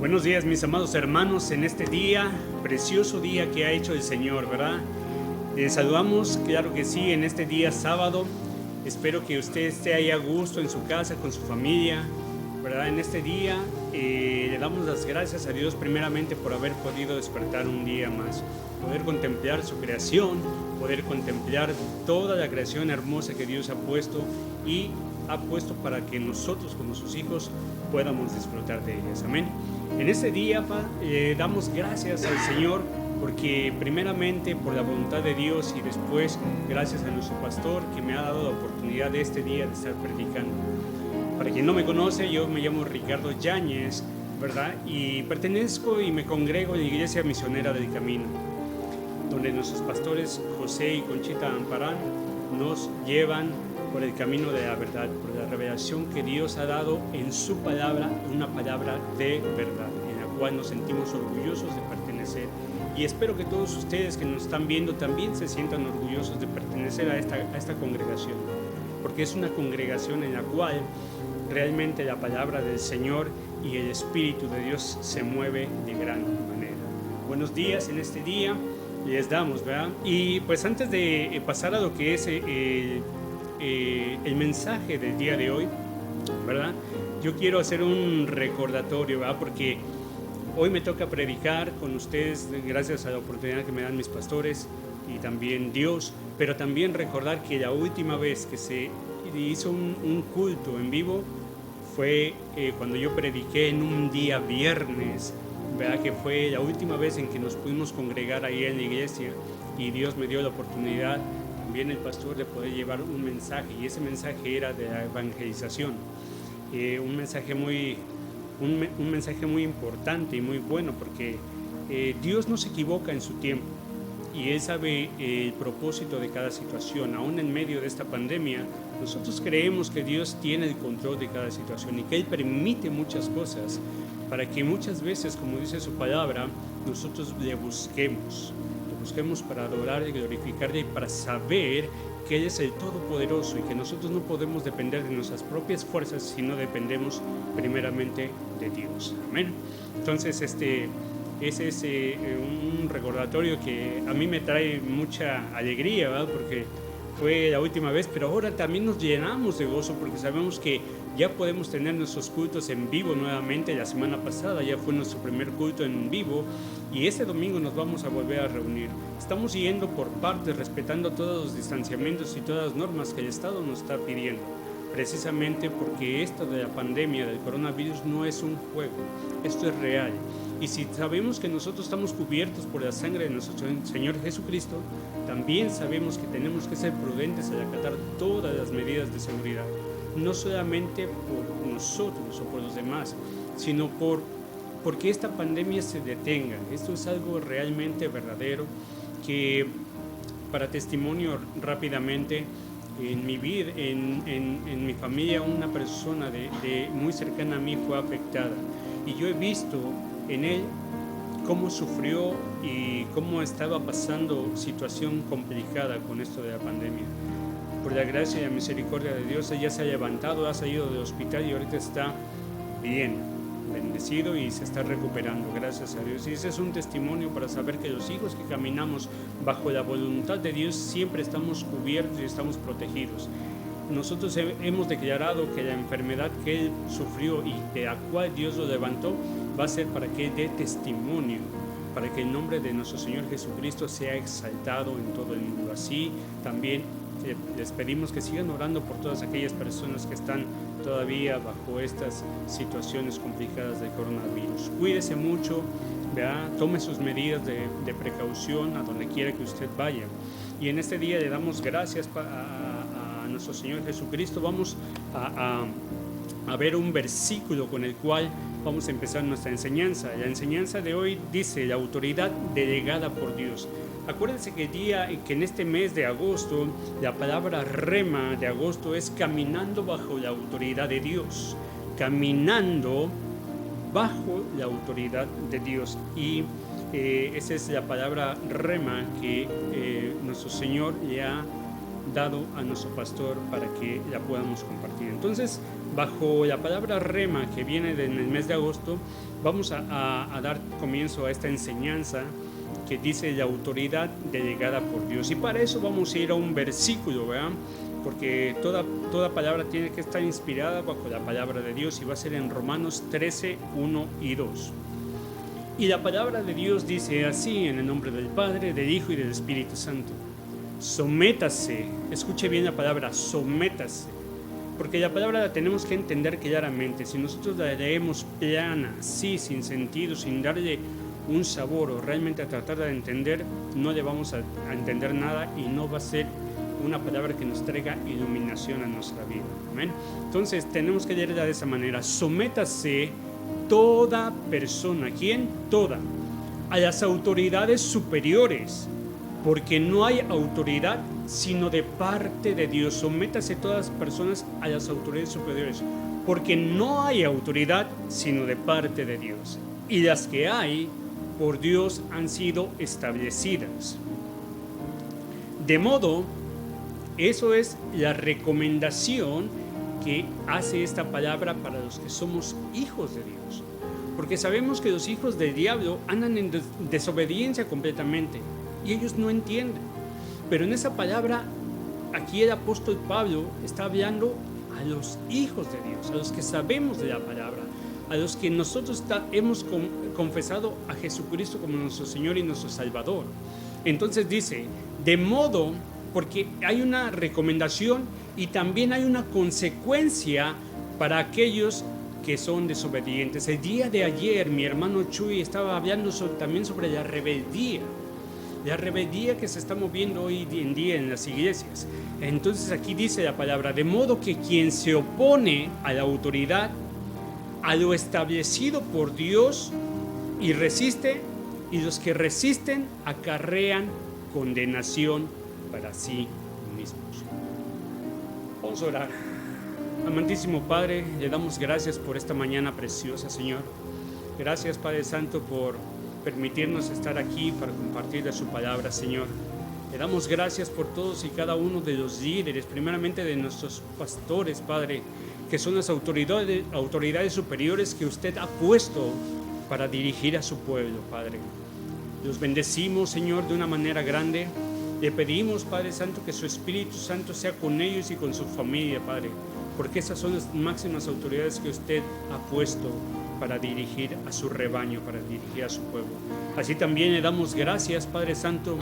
Buenos días, mis amados hermanos, en este día, precioso día que ha hecho el Señor, ¿verdad? Les saludamos, claro que sí, en este día sábado. Espero que usted esté ahí a gusto en su casa, con su familia, ¿verdad? En este día le damos las gracias a Dios primeramente por haber podido despertar un día más, poder contemplar su creación, poder contemplar toda la creación hermosa que Dios ha puesto y ha puesto para que nosotros como sus hijos podamos disfrutar de ellas. Amén. En este día, damos gracias al Señor porque primeramente por la voluntad de Dios y después gracias a nuestro pastor que me ha dado la oportunidad de este día de estar predicando. Para quien no me conoce, yo me llamo Ricardo Yáñez, ¿verdad? Y pertenezco y me congrego en la Iglesia Misionera del Camino, donde nuestros pastores José y Conchita Amparán nos llevan por el camino de la verdad, por la revelación que Dios ha dado en su palabra, una palabra de verdad, en la cual nos sentimos orgullosos de pertenecer. Y espero que todos ustedes que nos están viendo también se sientan orgullosos de pertenecer a esta congregación, porque es una congregación en la cual realmente la palabra del Señor y el Espíritu de Dios se mueve de gran manera. Buenos días en este día, les damos, ¿verdad? Y pues antes de pasar a lo que es el mensaje del día de hoy, ¿verdad? Yo quiero hacer un recordatorio, ¿verdad? Porque hoy me toca predicar con ustedes gracias a la oportunidad que me dan mis pastores y también Dios, pero también recordar que la última vez que se hizo un culto en vivo fue cuando yo prediqué en un día viernes, ¿verdad? Que fue la última vez en que nos pudimos congregar ahí en la iglesia y Dios me dio la oportunidad también el pastor de poder llevar un mensaje, y ese mensaje era de la evangelización, un mensaje muy importante y muy bueno, porque Dios no se equivoca en su tiempo y Él sabe el propósito de cada situación. Aún en medio de esta pandemia, nosotros creemos que Dios tiene el control de cada situación y que Él permite muchas cosas para que muchas veces, como dice su palabra, nosotros le busquemos para adorarle, glorificarle y para saber que Él es el Todopoderoso y que nosotros no podemos depender de nuestras propias fuerzas, sino dependemos primeramente de Dios. Amén. Entonces, ese es un recordatorio que a mí me trae mucha alegría, ¿verdad? Porque fue la última vez, pero ahora también nos llenamos de gozo porque sabemos que ya podemos tener nuestros cultos en vivo nuevamente. La semana pasada ya fue nuestro primer culto en vivo y este domingo nos vamos a volver a reunir. Estamos yendo por partes, respetando todos los distanciamientos y todas las normas que el Estado nos está pidiendo, precisamente porque esto de la pandemia del coronavirus no es un juego, esto es real. Y si sabemos que nosotros estamos cubiertos por la sangre de nuestro Señor Jesucristo, también sabemos que tenemos que ser prudentes al acatar todas las medidas de seguridad, no solamente por nosotros o por los demás, sino porque esta pandemia se detenga. Esto es algo realmente verdadero, que para testimonio rápidamente, en mi vida, en mi familia, una persona de muy cercana a mí fue afectada y yo he visto en él cómo sufrió y cómo estaba pasando situación complicada con esto de la pandemia. Por la gracia y la misericordia de Dios, ella se ha levantado, ha salido del hospital y ahorita está bien, bendecido y se está recuperando, gracias a Dios. Y ese es un testimonio para saber que los hijos que caminamos bajo la voluntad de Dios siempre estamos cubiertos y estamos protegidos. Nosotros hemos declarado que la enfermedad que él sufrió y de la cual Dios lo levantó va a ser para que dé testimonio, para que el nombre de nuestro Señor Jesucristo sea exaltado en todo el mundo. Así también les pedimos que sigan orando por todas aquellas personas que están todavía bajo estas situaciones complicadas del coronavirus. Cuídese mucho, ¿verdad? Tome sus medidas de precaución a donde quiera que usted vaya. Y en este día le damos gracias a nuestro Señor Jesucristo. Vamos a ver un versículo con el cual vamos a empezar nuestra enseñanza. La enseñanza de hoy dice: la autoridad delegada por Dios. Acuérdense que en este mes de agosto, la palabra rema de agosto es caminando bajo la autoridad de Dios. Caminando bajo la autoridad de Dios. Y esa es la palabra rema que nuestro Señor le ha dado a nuestro pastor para que la podamos compartir. Entonces, bajo la palabra rema que viene en el mes de agosto, vamos a dar comienzo a esta enseñanza que dice la autoridad delegada por Dios. Y para eso vamos a ir a un versículo, ¿verdad? Porque toda palabra tiene que estar inspirada bajo la palabra de Dios, y va a ser en Romanos 13, 1 y 2. Y la palabra de Dios dice así, en el nombre del Padre, del Hijo y del Espíritu Santo: sométase. Escuche bien la palabra, sométase, porque la palabra la tenemos que entender claramente. Si nosotros la leemos plana, así, sin sentido, sin darle un sabor o realmente a tratar de entender, no le vamos a entender nada, y no va a ser una palabra que nos traiga iluminación a nuestra vida. ¿Amén? Entonces tenemos que leerla de esa manera: sométase toda persona. ¿Quién? Toda. A las autoridades superiores, porque no hay autoridad sino de parte de Dios. Sométase todas las personas a las autoridades superiores, porque no hay autoridad sino de parte de Dios, y las que hay por Dios han sido establecidas. De modo, eso es la recomendación que hace esta palabra para los que somos hijos de Dios, porque sabemos que los hijos del diablo andan en desobediencia completamente, y ellos no entienden. Pero en esa palabra, aquí el apóstol Pablo está hablando a los hijos de Dios, a los que sabemos de la palabra, a los que nosotros hemos confesado a Jesucristo como nuestro Señor y nuestro Salvador. Entonces dice, de modo, porque hay una recomendación y también hay una consecuencia para aquellos que son desobedientes. El día de ayer mi hermano Chuy estaba hablando también sobre la rebeldía que se está moviendo hoy en día en las iglesias. Entonces aquí dice la palabra: de modo que quien se opone a la autoridad, a lo establecido por Dios, y resiste, y los que resisten acarrean condenación para sí mismos. Vamos a orar. Amantísimo Padre, le damos gracias por esta mañana preciosa, Señor. Gracias, Padre Santo, por permitirnos estar aquí para compartir de su palabra, Señor. Le damos gracias por todos y cada uno de los líderes, primeramente de nuestros pastores, Padre, que son las autoridades superiores que usted ha puesto para dirigir a su pueblo, Padre. Los bendecimos, Señor, de una manera grande. Le pedimos, Padre Santo, que su Espíritu Santo sea con ellos y con su familia, Padre, porque esas son las máximas autoridades que usted ha puesto para dirigir a su rebaño, para dirigir a su pueblo. Así también le damos gracias, Padre Santo,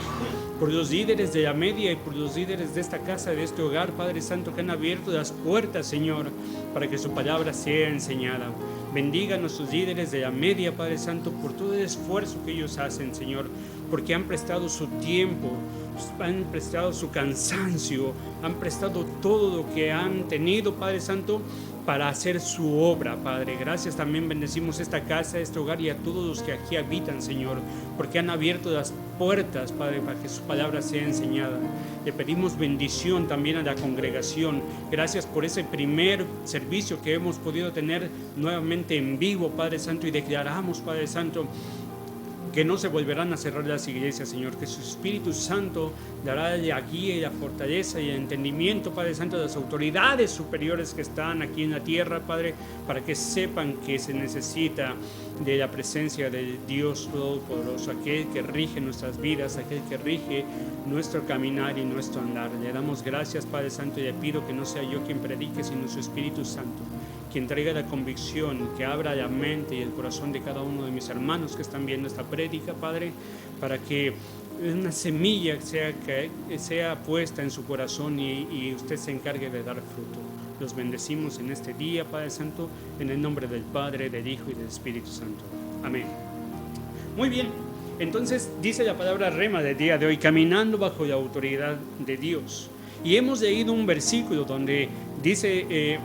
por los líderes de la media y por los líderes de esta casa, de este hogar, Padre Santo, que han abierto las puertas, Señor, para que su palabra sea enseñada. Bendiga a nuestros líderes de la media, Padre Santo, por todo el esfuerzo que ellos hacen, Señor, porque han prestado su tiempo, han prestado su cansancio, han prestado todo lo que han tenido, Padre Santo, para hacer su obra, Padre. Gracias, también bendecimos esta casa, este hogar y a todos los que aquí habitan, Señor, porque han abierto las puertas, Padre, para que su palabra sea enseñada. Le pedimos bendición también a la congregación. Gracias por ese primer servicio que hemos podido tener nuevamente en vivo, Padre Santo, y declaramos, Padre Santo, que no se volverán a cerrar las iglesias, Señor, que su Espíritu Santo dará la guía y la fortaleza y el entendimiento, Padre Santo, de las autoridades superiores que están aquí en la tierra, Padre, para que sepan que se necesita de la presencia del Dios Todopoderoso, aquel que rige nuestras vidas, aquel que rige nuestro caminar y nuestro andar. Le damos gracias, Padre Santo, y le pido que no sea yo quien predique, sino su Espíritu Santo, quien traiga la convicción, que abra la mente y el corazón de cada uno de mis hermanos que están viendo esta prédica, Padre, para que una semilla sea puesta en su corazón y usted se encargue de dar fruto. Los bendecimos en este día, Padre Santo, en el nombre del Padre, del Hijo y del Espíritu Santo. Amén. Muy bien, entonces dice la palabra rema del día de hoy: caminando bajo la autoridad de Dios. Y hemos leído un versículo donde dice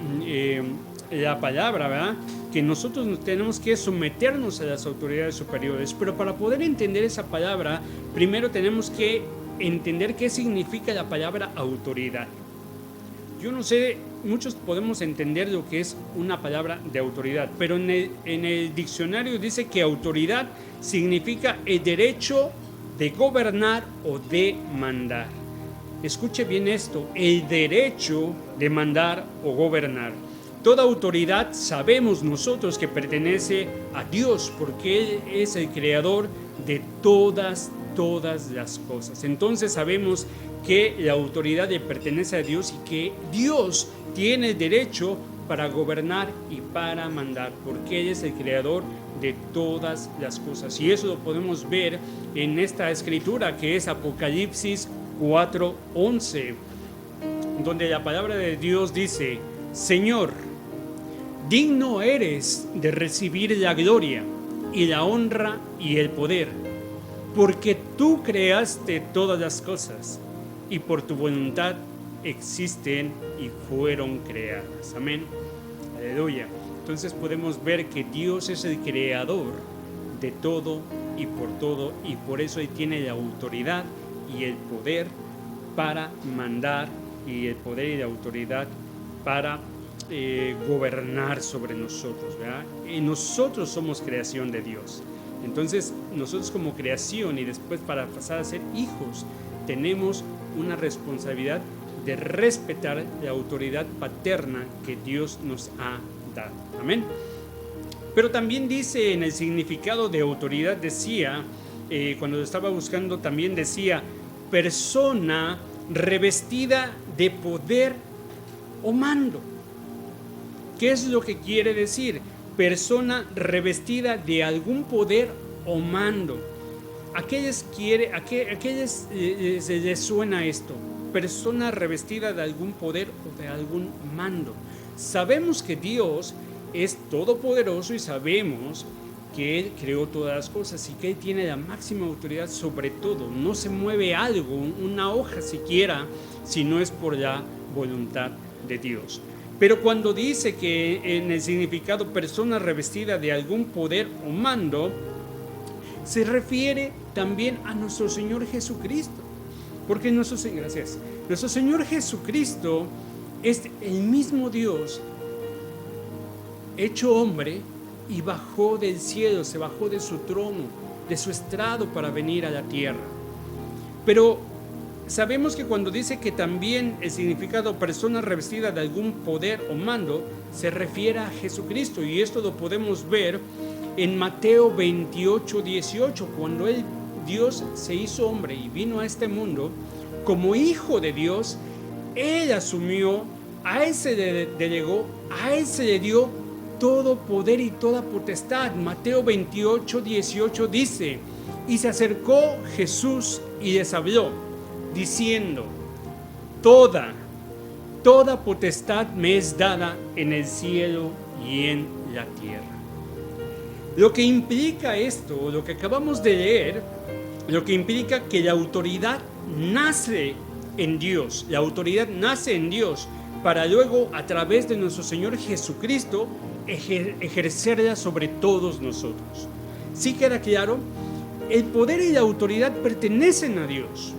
la palabra, ¿verdad?, que nosotros tenemos que someternos a las autoridades superiores. Pero para poder entender esa palabra, primero tenemos que entender qué significa la palabra autoridad. Yo no sé, muchos podemos entender lo que es una palabra de autoridad, pero en el diccionario dice que autoridad significa el derecho de gobernar o de mandar. escuche bien esto, el derecho de mandar o gobernar. Toda autoridad sabemos nosotros que pertenece a Dios, porque Él es el creador de todas las cosas. Entonces sabemos que la autoridad le pertenece a Dios y que Dios tiene el derecho para gobernar y para mandar, porque Él es el creador de todas las cosas. Y eso lo podemos ver en esta escritura que es Apocalipsis 4:11, donde la palabra de Dios dice: Señor, digno eres de recibir la gloria y la honra y el poder, porque tú creaste todas las cosas y por tu voluntad existen y fueron creadas. Amén. Aleluya. Entonces podemos ver que Dios es el creador de todo y por eso Él tiene la autoridad y el poder para mandar y el poder y la autoridad para gobernar sobre nosotros, ¿verdad? Y nosotros somos creación de Dios. Entonces nosotros como creación y después para pasar a ser hijos tenemos una responsabilidad de respetar la autoridad paterna que Dios nos ha dado. Amén. Pero también dice en el significado de autoridad, decía, cuando lo estaba buscando, también decía persona revestida de poder o mando. ¿Qué es lo que quiere decir? Persona revestida de algún poder o mando. ¿A qué les suena esto? Persona revestida de algún poder o de algún mando. Sabemos que Dios es todopoderoso y sabemos que Él creó todas las cosas y que Él tiene la máxima autoridad sobre todo. No se mueve algo, una hoja siquiera, si no es por la voluntad de Dios. Pero cuando dice que en el significado persona revestida de algún poder o mando, se refiere también a nuestro Señor Jesucristo. Porque nuestro Señor Jesucristo es el mismo Dios hecho hombre y bajó del cielo, se bajó de su trono, de su estrado para venir a la tierra. Pero sabemos que cuando dice que también el significado persona revestida de algún poder o mando, se refiere a Jesucristo, y esto lo podemos ver en Mateo 28:18, cuando Dios se hizo hombre y vino a este mundo como hijo de Dios. Él asumió, a Él se le delegó, a Él se le dio todo poder y toda potestad. Mateo 28:18 dice: y se acercó Jesús y les habló, diciendo: toda potestad me es dada en el cielo y en la tierra. Lo que implica esto, lo que acabamos de leer, lo que implica que la autoridad nace en Dios, la autoridad nace en Dios para luego a través de nuestro Señor Jesucristo ejercerla sobre todos nosotros. ¿Sí queda claro? El poder y la autoridad pertenecen a Dios.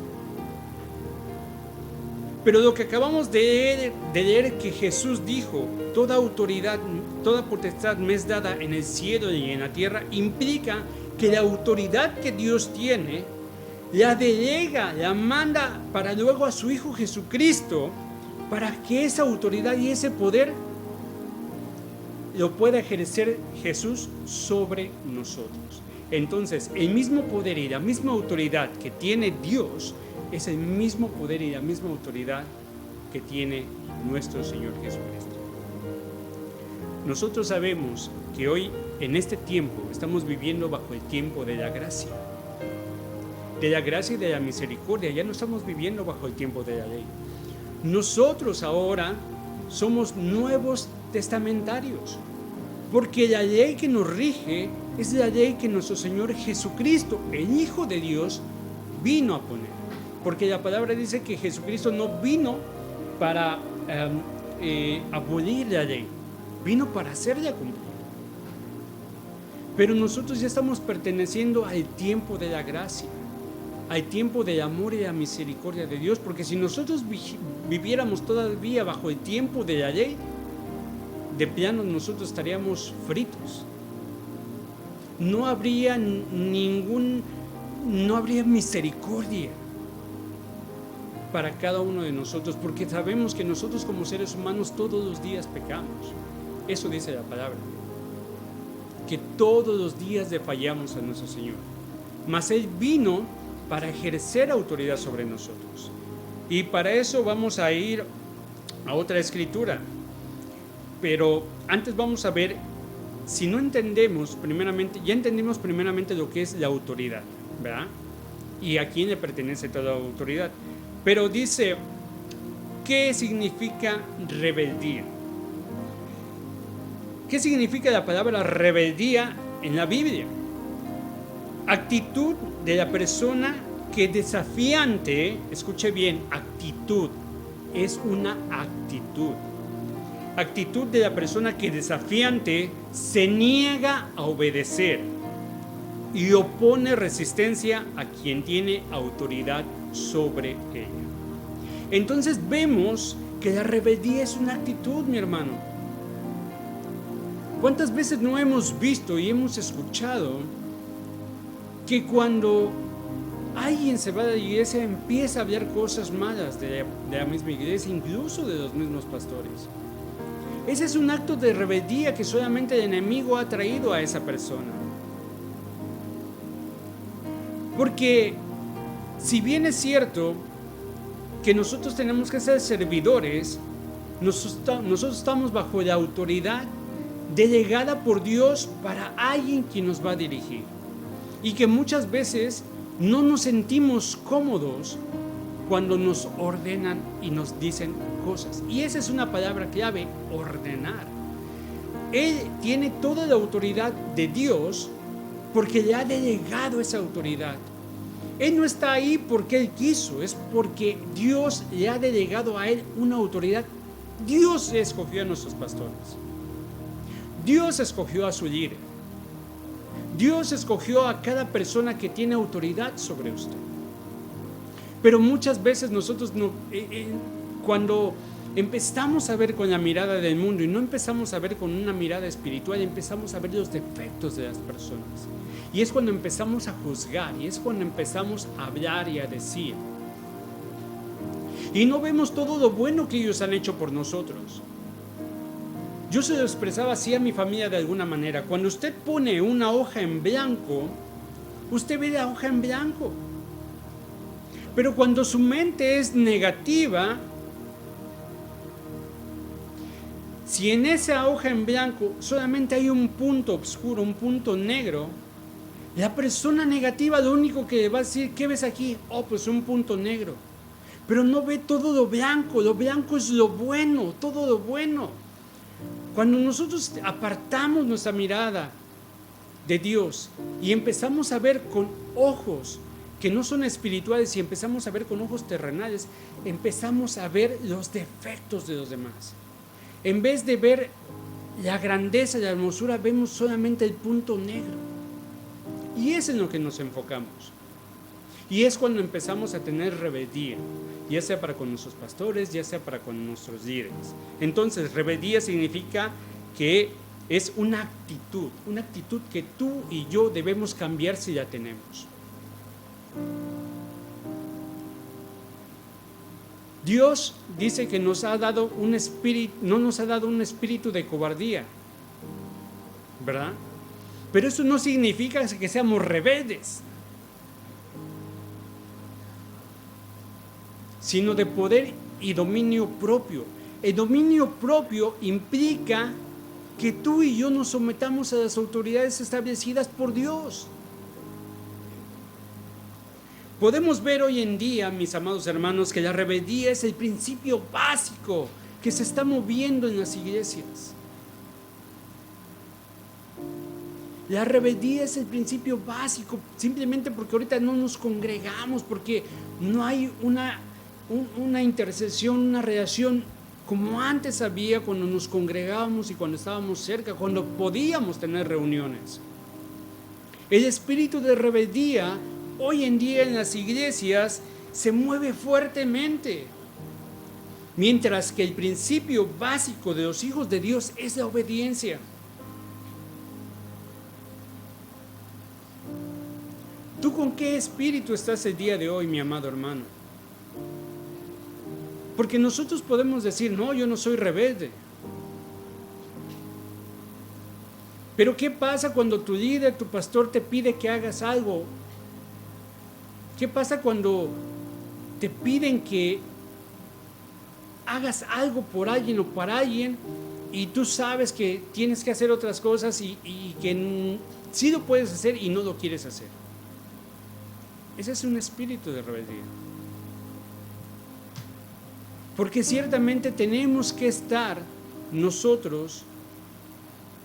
Pero lo que acabamos de leer que Jesús dijo, toda autoridad, toda potestad me es dada en el cielo y en la tierra, implica que la autoridad que Dios tiene, la delega, la manda para luego a su Hijo Jesucristo, para que esa autoridad y ese poder lo pueda ejercer Jesús sobre nosotros. Entonces, el mismo poder y la misma autoridad que tiene Dios es el mismo poder y la misma autoridad que tiene nuestro Señor Jesucristo. Nosotros sabemos que hoy, en este tiempo, estamos viviendo bajo el tiempo de la gracia y de la misericordia. Ya no estamos viviendo bajo el tiempo de la ley. Nosotros ahora somos nuevos testamentarios, porque la ley que nos rige es la ley que nuestro Señor Jesucristo, el Hijo de Dios, vino a poner. Porque la palabra dice que Jesucristo no vino para abolir la ley, vino para hacerla cumplir. Pero nosotros ya estamos perteneciendo al tiempo de la gracia, al tiempo del amor y la misericordia de Dios, porque si nosotros viviéramos todavía bajo el tiempo de la ley, de plano nosotros estaríamos fritos. No habría misericordia. para cada uno de nosotros, porque sabemos que nosotros como seres humanos todos los días pecamos. Eso dice la palabra, que todos los días le fallamos a nuestro Señor. Mas Él vino para ejercer autoridad sobre nosotros. Y para eso vamos a ir a otra escritura. Pero antes vamos a ver, si no entendemos primeramente, ya entendimos primeramente lo que es la autoridad, ¿verdad? Y a quién le pertenece toda la autoridad. Pero dice, ¿qué significa rebeldía? ¿Qué significa la palabra rebeldía en la Biblia? Actitud de la persona que desafiante, escuche bien, actitud, es una actitud. Actitud de la persona que desafiante se niega a obedecer y opone resistencia a quien tiene autoridad sobre ella. Entonces vemos que la rebeldía es una actitud, mi hermano. ¿Cuántas veces no hemos visto y hemos escuchado que cuando alguien se va de la iglesia empieza a hablar cosas malas de la misma iglesia, incluso de los mismos pastores? Ese es un acto de rebeldía que solamente el enemigo ha traído a esa persona. Porque si bien es cierto que nosotros tenemos que ser servidores, nosotros estamos bajo la autoridad delegada por Dios para alguien que nos va a dirigir. Y que muchas veces no nos sentimos cómodos cuando nos ordenan y nos dicen cosas. Y esa es una palabra clave, ordenar. Él tiene toda la autoridad de Dios porque le ha delegado esa autoridad. Él no está ahí porque Él quiso, es porque Dios le ha delegado a Él una autoridad. Dios escogió a nuestros pastores. Dios escogió a su líder. Dios escogió a cada persona que tiene autoridad sobre usted. Pero muchas veces nosotros cuando empezamos a ver con la mirada del mundo y no empezamos a ver con una mirada espiritual, empezamos a ver los defectos de las personas. Y es cuando empezamos a juzgar, y es cuando empezamos a hablar y a decir. Y no vemos todo lo bueno que ellos han hecho por nosotros. Yo se lo expresaba así a mi familia de alguna manera. Cuando usted pone una hoja en blanco, usted ve la hoja en blanco. Pero cuando su mente es negativa, si en esa hoja en blanco solamente hay un punto oscuro, un punto negro, la persona negativa lo único que va a decir, ¿qué ves aquí? Oh, pues un punto negro. Pero no ve todo lo blanco es lo bueno, todo lo bueno. Cuando nosotros apartamos nuestra mirada de Dios y empezamos a ver con ojos que no son espirituales y empezamos a ver con ojos terrenales, empezamos a ver los defectos de los demás. En vez de ver la grandeza y la hermosura, vemos solamente el punto negro. Y es en lo que nos enfocamos. Y es cuando empezamos a tener rebeldía, ya sea para con nuestros pastores, ya sea para con nuestros líderes. Entonces, rebeldía significa que es una actitud que tú y yo debemos cambiar si la tenemos. Dios dice que nos ha dado un espíritu, no nos ha dado un espíritu de cobardía, ¿verdad? Pero eso no significa que seamos rebeldes, sino de poder y dominio propio. El dominio propio implica que tú y yo nos sometamos a las autoridades establecidas por Dios. Podemos ver hoy en día, mis amados hermanos, que la rebeldía es el principio básico que se está moviendo en las iglesias. La rebeldía es el principio básico, simplemente porque ahorita no nos congregamos, porque no hay una intercesión, una relación como antes había cuando nos congregábamos y cuando estábamos cerca, cuando podíamos tener reuniones. El espíritu de rebeldía hoy en día en las iglesias se mueve fuertemente, mientras que el principio básico de los hijos de Dios es la obediencia. ¿Tú con qué espíritu estás el día de hoy, mi amado hermano? Porque nosotros podemos decir, no, yo no soy rebelde. Pero ¿qué pasa cuando tu líder, tu pastor te pide que hagas algo? ¿Qué pasa cuando te piden que hagas algo por alguien o para alguien y tú sabes que tienes que hacer otras cosas y que sí lo puedes hacer y no lo quieres hacer? Ese es un espíritu de rebeldía. Porque ciertamente tenemos que estar nosotros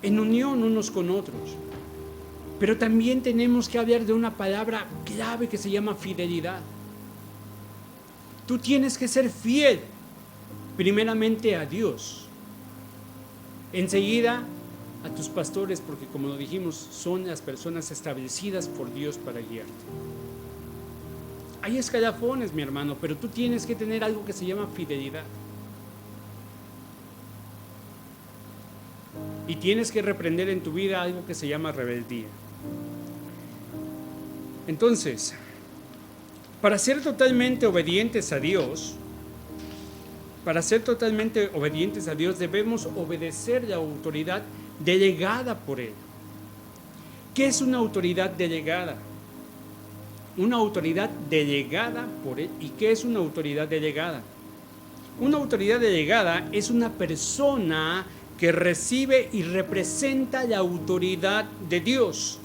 en unión unos con otros. Pero también tenemos que hablar de una palabra clave que se llama fidelidad. Tú tienes que ser fiel, primeramente a Dios. Enseguida a tus pastores, porque como lo dijimos, son las personas establecidas por Dios para guiarte. Hay escalafones, mi hermano, pero tú tienes que tener algo que se llama fidelidad. Y tienes que reprender en tu vida algo que se llama rebeldía. Entonces, para ser totalmente obedientes a Dios, debemos obedecer la autoridad delegada por Él. ¿Qué es una autoridad delegada? Una autoridad delegada por Él. ¿Y qué es una autoridad delegada? Una autoridad delegada es una persona que recibe y representa la autoridad de Dios.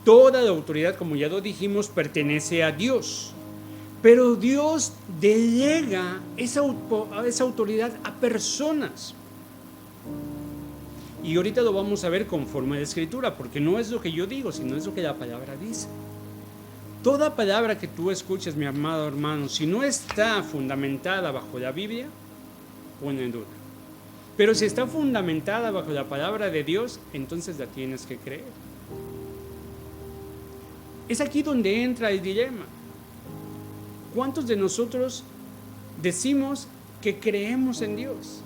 Toda la autoridad, como ya lo dijimos, pertenece a Dios. Pero Dios delega esa autoridad a personas. Y ahorita lo vamos a ver conforme a la Escritura, porque no es lo que yo digo, sino es lo que la palabra dice. Toda palabra que tú escuches, mi amado hermano, si no está fundamentada bajo la Biblia, pone en duda. Pero si está fundamentada bajo la palabra de Dios, entonces la tienes que creer. Es aquí donde entra el dilema. ¿Cuántos de nosotros decimos que creemos en Dios?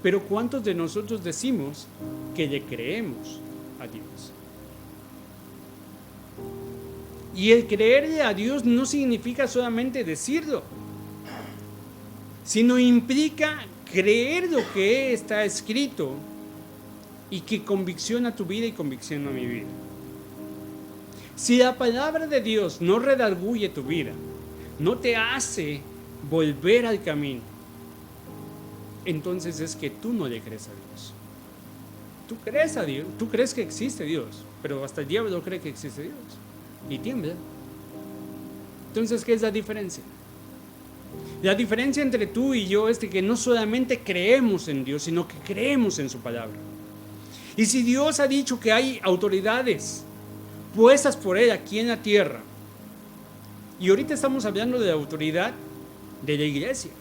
Pero ¿cuántos de nosotros decimos que le creemos a Dios? Y el creerle a Dios no significa solamente decirlo, sino implica creer lo que está escrito y que convicciona tu vida y convicciona mi vida. Si la palabra de Dios no redarguye tu vida, no te hace volver al camino, entonces es que tú no le crees a Dios. Tú crees a Dios, tú crees que existe Dios, pero hasta el diablo cree que existe Dios y tiembla. Entonces, ¿qué es la diferencia? La diferencia entre tú y yo es de que no solamente creemos en Dios, sino que creemos en su palabra. Y si Dios ha dicho que hay autoridades puestas por Él aquí en la tierra, y ahorita estamos hablando de la autoridad de la iglesia,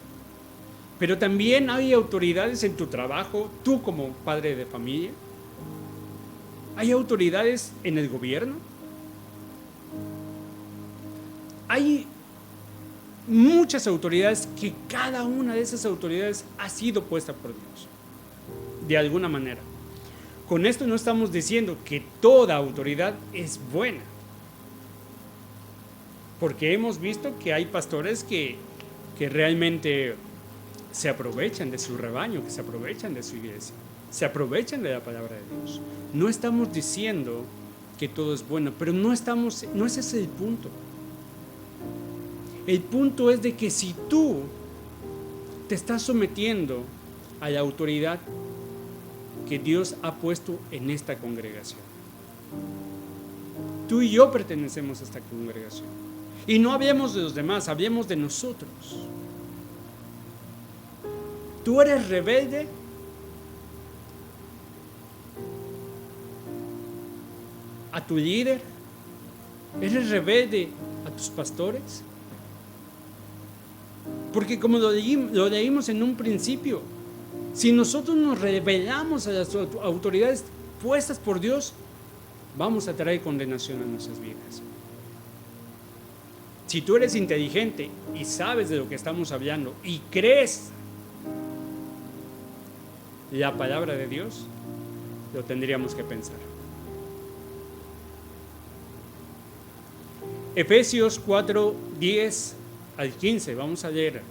pero también hay autoridades en tu trabajo, tú como padre de familia, hay autoridades en el gobierno, hay muchas autoridades que cada una de esas autoridades ha sido puesta por Dios, de alguna manera. Con esto no estamos diciendo que toda autoridad es buena, porque hemos visto que hay pastores que realmente se aprovechan de su rebaño, que se aprovechan de su iglesia, se aprovechan de la palabra de Dios. No estamos diciendo que todo es bueno, pero no ese es el punto. El punto es de que si tú te estás sometiendo a la autoridad que Dios ha puesto en esta congregación. Tú y yo pertenecemos a esta congregación. Y no hablemos de los demás, hablemos de nosotros. ¿Tú eres rebelde? ¿A tu líder? ¿Eres rebelde a tus pastores? Porque como lo leímos en un principio, si nosotros nos rebelamos a las autoridades puestas por Dios, vamos a traer condenación a nuestras vidas. Si tú eres inteligente y sabes de lo que estamos hablando y crees la palabra de Dios, lo tendríamos que pensar. Efesios 4, 10 al 15, vamos a leer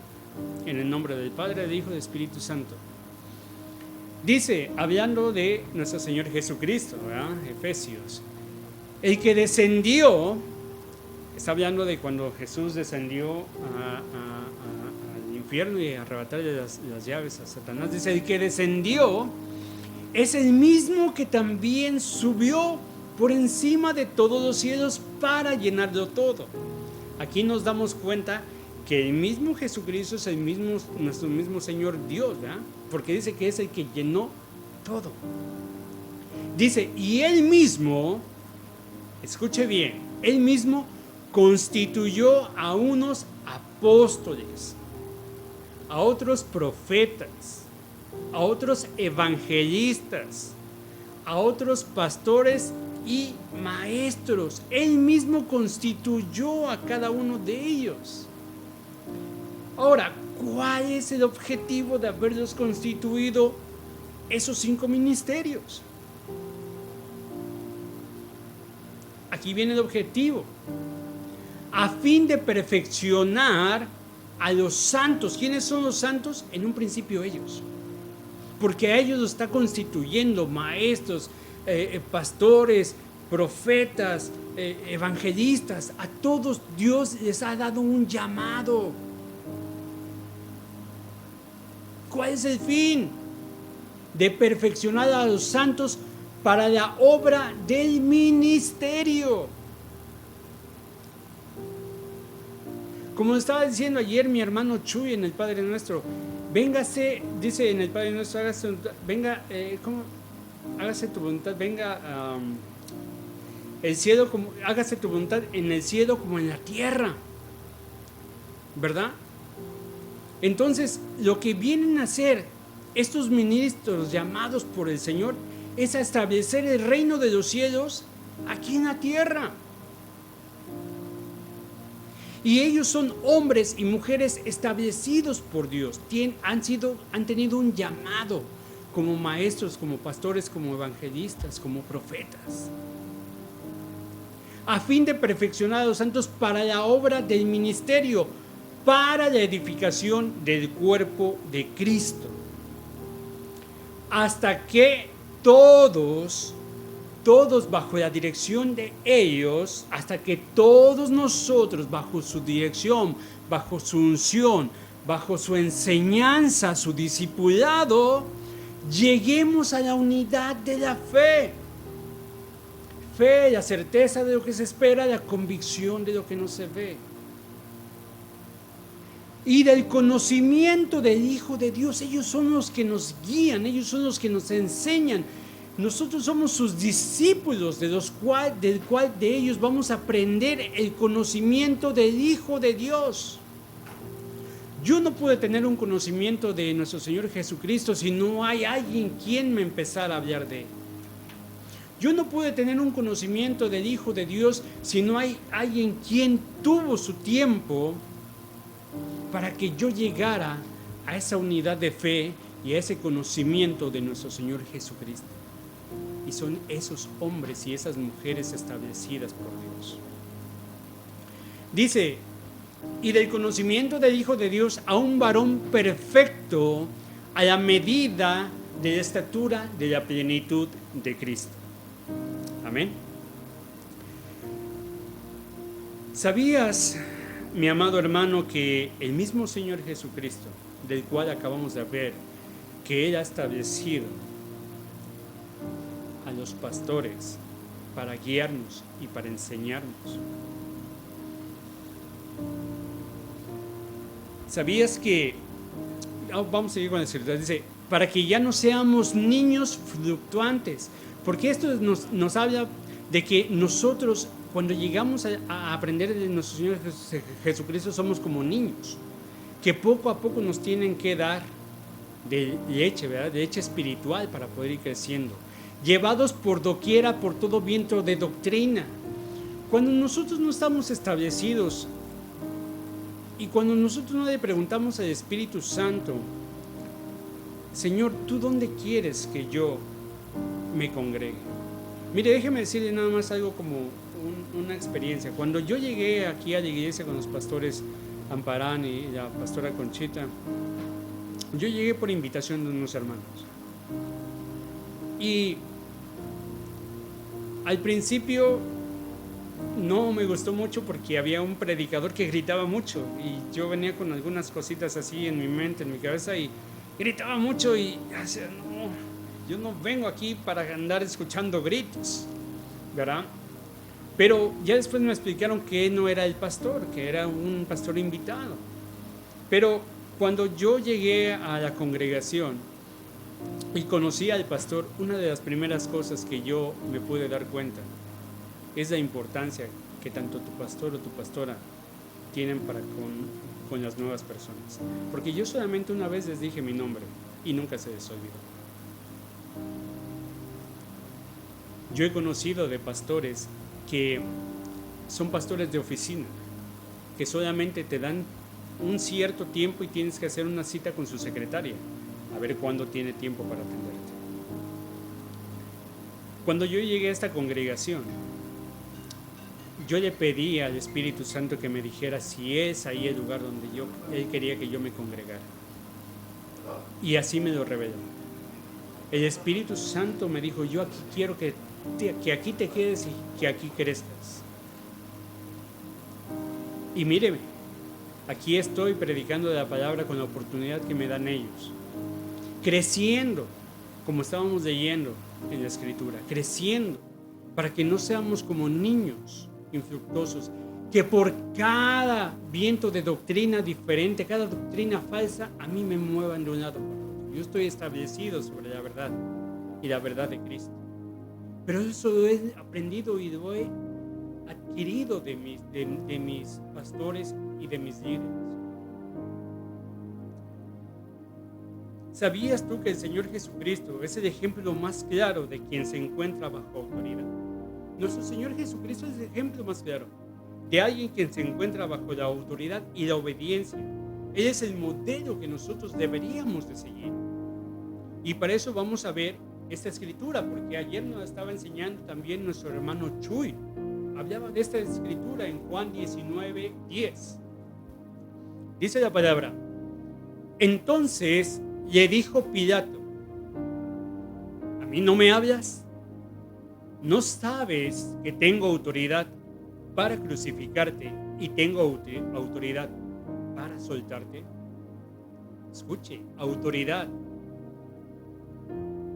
En el nombre del Padre, del Hijo y del Espíritu Santo. Dice, hablando de nuestro Señor Jesucristo, ¿verdad? Efesios. El que descendió, está hablando de cuando Jesús descendió al infierno y arrebatarle las llaves a Satanás. Dice, el que descendió es el mismo que también subió por encima de todos los cielos para llenarlo todo. Aquí nos damos cuenta que el mismo Jesucristo es nuestro mismo Señor Dios, ¿verdad? Porque dice que es el que llenó todo. Dice, y Él mismo, escuche bien, Él mismo constituyó a unos apóstoles, a otros profetas, a otros evangelistas, a otros pastores y maestros. Él mismo constituyó a cada uno de ellos. Ahora, ¿cuál es el objetivo de haberlos constituido esos 5 ministerios? Aquí viene el objetivo. A fin de perfeccionar a los santos. ¿Quiénes son los santos? En un principio ellos. Porque a ellos los está constituyendo maestros, pastores, profetas, evangelistas. A todos Dios les ha dado un llamado. ¿Cuál es el fin? De perfeccionar a los santos para la obra del ministerio. Como estaba diciendo ayer mi hermano Chuy en el Padre Nuestro, véngase, dice en el Padre Nuestro, hágase tu voluntad, el cielo como, hágase tu voluntad en el cielo como en la tierra, ¿verdad? Entonces, lo que vienen a hacer estos ministros llamados por el Señor es a establecer el reino de los cielos aquí en la tierra. Y ellos son hombres y mujeres establecidos por Dios. Han tenido un llamado como maestros, como pastores, como evangelistas, como profetas. A fin de perfeccionar a los santos para la obra del ministerio, para la edificación del cuerpo de Cristo, hasta que todos bajo la dirección de ellos, hasta que todos nosotros bajo su dirección, bajo su unción, bajo su enseñanza, su discipulado, lleguemos a la unidad de la fe. Fe, la certeza de lo que se espera, la convicción de lo que no se ve. Y del conocimiento del Hijo de Dios. Ellos son los que nos guían, ellos son los que nos enseñan. Nosotros somos sus discípulos, del cual de ellos vamos a aprender el conocimiento del Hijo de Dios. Yo no puedo tener un conocimiento de nuestro Señor Jesucristo si no hay alguien quien me empezara a hablar de Él. Yo no puedo tener un conocimiento del Hijo de Dios si no hay alguien quien tuvo su tiempo para que yo llegara a esa unidad de fe y a ese conocimiento de nuestro Señor Jesucristo. Y son esos hombres y esas mujeres establecidas por Dios. Dice, y del conocimiento del Hijo de Dios a un varón perfecto a la medida de la estatura de la plenitud de Cristo. Amén. ¿Sabías, mi amado hermano, que el mismo Señor Jesucristo, del cual acabamos de ver, que Él ha establecido a los pastores para guiarnos y para enseñarnos? ¿Sabías que, vamos a seguir con la escritura, dice, para que ya no seamos niños fluctuantes? Porque esto nos habla de que nosotros, cuando llegamos a aprender de nuestro Señor Jesucristo, somos como niños, que poco a poco nos tienen que dar de leche, ¿verdad? De leche espiritual para poder ir creciendo, llevados por doquiera por todo viento de doctrina. Cuando nosotros no estamos establecidos y cuando nosotros no le preguntamos al Espíritu Santo, Señor, ¿tú dónde quieres que yo me congregue? Mire, déjeme decirle nada más algo como una experiencia. Cuando yo llegué aquí a la iglesia con los pastores Amparán y la pastora Conchita, yo llegué por invitación de unos hermanos. Y al principio no me gustó mucho porque había un predicador que gritaba mucho y yo venía con algunas cositas así en mi mente, en mi cabeza, y gritaba mucho y decía, no, yo no vengo aquí para andar escuchando gritos, ¿verdad? Pero ya después me explicaron que no era el pastor, que era un pastor invitado. Pero cuando yo llegué a la congregación y conocí al pastor, una de las primeras cosas que yo me pude dar cuenta es la importancia que tanto tu pastor o tu pastora tienen para con las nuevas personas. Porque yo solamente una vez les dije mi nombre y nunca se les olvidó. Yo he conocido de pastores que son pastores de oficina, que solamente te dan un cierto tiempo y tienes que hacer una cita con su secretaria, a ver cuándo tiene tiempo para atenderte. Cuando yo llegué a esta congregación, yo le pedí al Espíritu Santo que me dijera si es ahí el lugar donde él quería que yo me congregara. Y así me lo reveló. El Espíritu Santo me dijo, yo aquí quiero que aquí te quedes y que aquí crezcas. Y míreme, aquí estoy predicando de la palabra con la oportunidad que me dan ellos. Creciendo, como estábamos leyendo en la Escritura, creciendo, para que no seamos como niños infructuosos, que por cada viento de doctrina diferente, cada doctrina falsa, a mí me muevan de un lado para otro. Yo estoy establecido sobre la verdad y la verdad de Cristo. Pero eso lo he aprendido y lo he adquirido de mis pastores y de mis líderes. ¿Sabías tú que el Señor Jesucristo es el ejemplo más claro de quien se encuentra bajo autoridad? Nuestro Señor Jesucristo es el ejemplo más claro de alguien que se encuentra bajo la autoridad y la obediencia. Él es el modelo que nosotros deberíamos de seguir. Y para eso vamos a ver esta escritura, porque ayer nos estaba enseñando también nuestro hermano Chuy. Hablaba de esta escritura en Juan 19:10. Dice la palabra: entonces le dijo Pilato, ¿a mí no me hablas? ¿No sabes que tengo autoridad para crucificarte y tengo autoridad para soltarte? Escuche, autoridad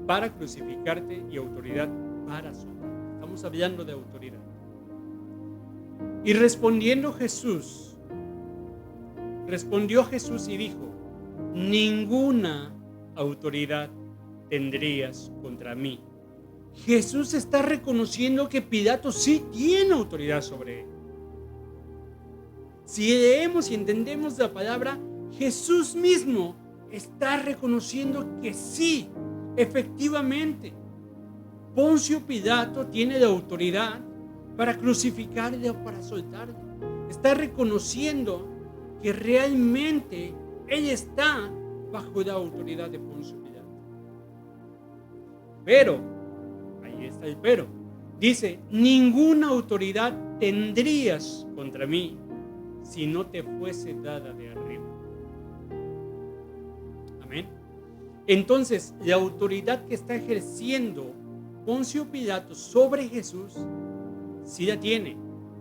para crucificarte y autoridad para soltarte. Estamos hablando de autoridad. Y respondió Jesús y dijo, ninguna autoridad tendrías contra mí. Jesús está reconociendo que Pilato sí tiene autoridad sobre él. Si leemos y entendemos la palabra, Jesús mismo está reconociendo que sí, efectivamente, Poncio Pilato tiene la autoridad para crucificarle o para soltarle. Está reconociendo que realmente él está bajo la autoridad de Poncio Pilato. Pero, ahí está el pero, dice, ninguna autoridad tendrías contra mí si no te fuese dada de arriba. Amén. Entonces, la autoridad que está ejerciendo Poncio Pilato sobre Jesús, sí la tiene,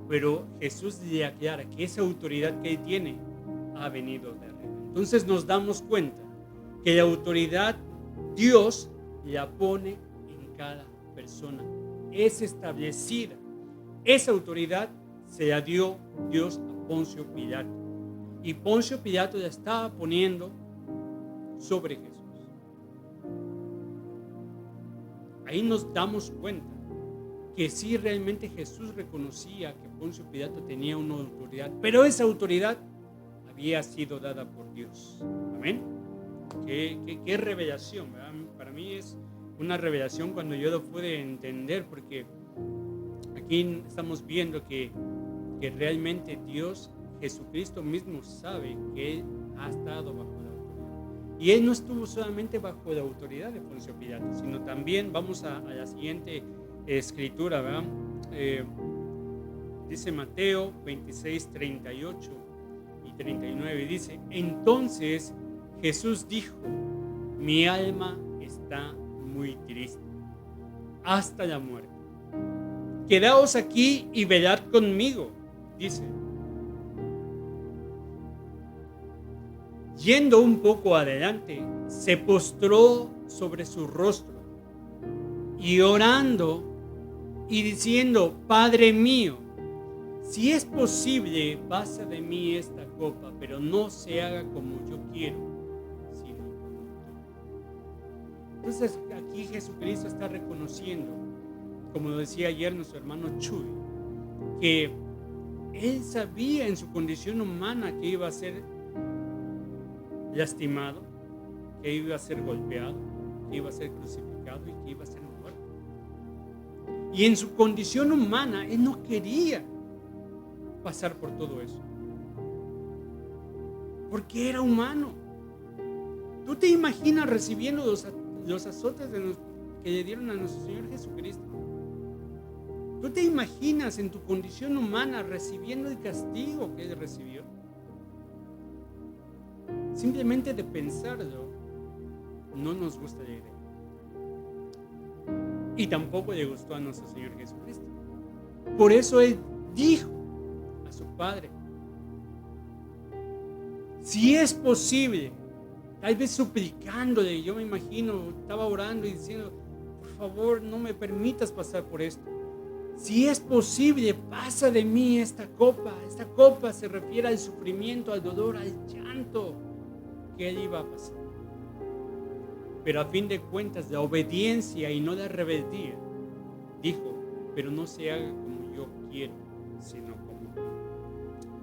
pero Jesús le aclara que esa autoridad que él tiene ha venido de arriba. Entonces nos damos cuenta que la autoridad Dios la pone en cada persona. Es establecida. Esa autoridad se la dio Dios a Poncio Pilato. Y Poncio Pilato la estaba poniendo sobre Jesús. Ahí nos damos cuenta que sí, realmente Jesús reconocía que Poncio Pilato tenía una autoridad, pero esa autoridad había sido dada por Dios. Amén. Qué revelación, ¿verdad? Para mí es una revelación cuando yo lo pude entender, porque aquí estamos viendo que realmente Dios, Jesucristo mismo, sabe que Él ha estado bajo la autoridad. Y Él no estuvo solamente bajo la autoridad de Poncio Pilato, sino también, vamos a la siguiente escritura, ¿verdad? Dice Mateo 26:38 y 39 dice: entonces Jesús dijo: mi alma está muy triste, hasta la muerte. Quedaos aquí y velad conmigo, dice. Yendo un poco adelante, se postró sobre su rostro y orando y diciendo: Padre mío, si es posible, pasa de mí esta copa, pero no se haga como yo quiero, sino como tú. Entonces aquí Jesucristo está reconociendo, como lo decía ayer nuestro hermano Chuy, que él sabía en su condición humana que iba a ser lastimado, que iba a ser golpeado, que iba a ser crucificado y que iba a ser muerto. Y en su condición humana, él no quería pasar por todo eso, porque era humano. ¿Tú te imaginas recibiendo los azotes que le dieron a nuestro Señor Jesucristo? ¿Tú te imaginas en tu condición humana recibiendo el castigo que él recibió? Simplemente de pensarlo, no nos gusta la idea. Y tampoco le gustó a nuestro Señor Jesucristo. Por eso él dijo a su Padre: si es posible, tal vez suplicándole, yo me imagino, estaba orando y diciendo: por favor, no me permitas pasar por esto. Si es posible, pasa de mí esta copa. Esta copa se refiere al sufrimiento, al dolor, al llanto que él iba a pasar. Pero a fin de cuentas, la obediencia y no la rebeldía, dijo: pero no se haga como yo quiero, sino como tú.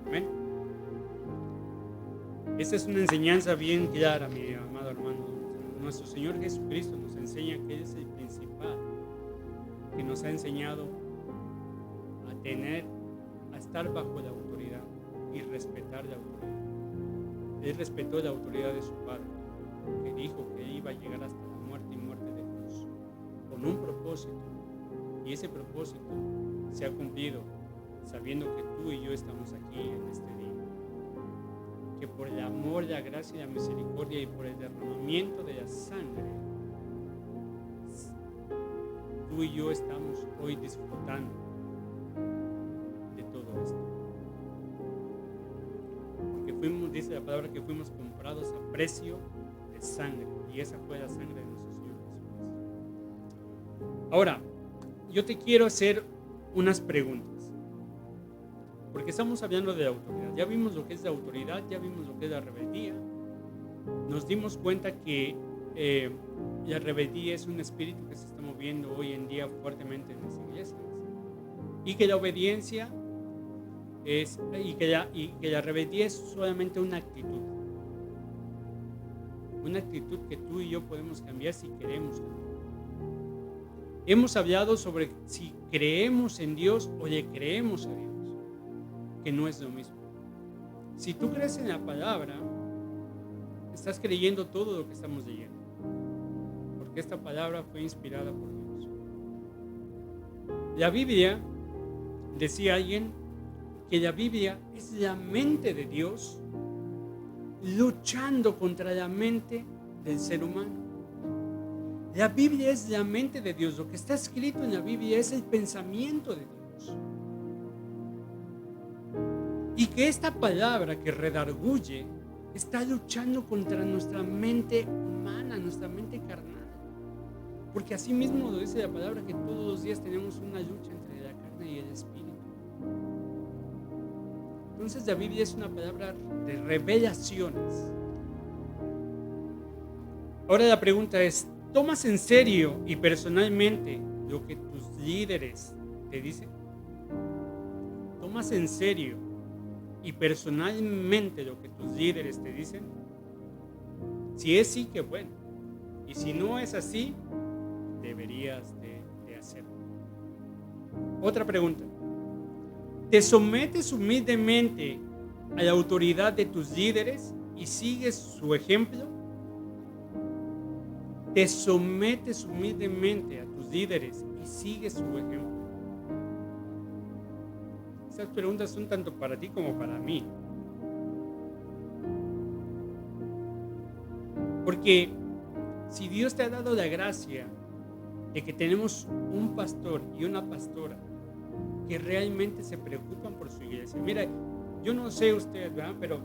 Amén. Esta es una enseñanza bien clara, mi amado hermano. Nuestro Señor Jesucristo nos enseña que Él es el principal, que nos ha enseñado a estar bajo la autoridad y respetar la autoridad. Él respetó la autoridad de su Padre, que dijo que iba a llegar hasta la muerte y muerte de cruz, con un propósito, y ese propósito se ha cumplido, sabiendo que tú y yo estamos aquí en este día, que por el amor, la gracia y la misericordia y por el derramamiento de la sangre, tú y yo estamos hoy disfrutando de todo esto. Porque dice la palabra, que fuimos comprados a precio de sangre, y esa fue la sangre de nuestro Señor Jesucristo. Ahora, yo te quiero hacer unas preguntas, porque estamos hablando de la autoridad. Ya vimos lo que es la autoridad, ya vimos lo que es la rebeldía. Nos dimos cuenta que la rebeldía es un espíritu que se está moviendo hoy en día fuertemente en las iglesias, y que la obediencia y que la rebeldía es solamente una actitud que tú y yo podemos cambiar si queremos cambiar. Hemos hablado sobre si creemos en Dios o le creemos a Dios, que no es lo mismo. Si tú crees en la palabra, estás creyendo todo lo que estamos leyendo, porque esta palabra fue inspirada por Dios. La Biblia, decía alguien, que la Biblia es la mente de Dios luchando contra la mente del ser humano. La Biblia es la mente de Dios. Lo que está escrito en la Biblia es el pensamiento de Dios. Y que esta palabra que redarguye está luchando contra nuestra mente humana, nuestra mente carnal. Porque así mismo lo dice la palabra, que todos los días tenemos una lucha entre la carne y el espíritu. Entonces la Biblia es una palabra de revelaciones. Ahora la pregunta es: ¿tomas en serio y personalmente lo que tus líderes te dicen? ¿Tomas en serio y personalmente lo que tus líderes te dicen? Si es sí, qué bueno. Y si no es así, deberías de hacerlo. Otra pregunta: ¿te sometes humildemente a la autoridad de tus líderes y sigues su ejemplo? ¿Te sometes humildemente a tus líderes y sigues su ejemplo? Estas preguntas son tanto para ti como para mí. Porque si Dios te ha dado la gracia de que tenemos un pastor y una pastora que realmente se preocupan por su iglesia. Mira, yo no sé usted, ¿verdad? Pero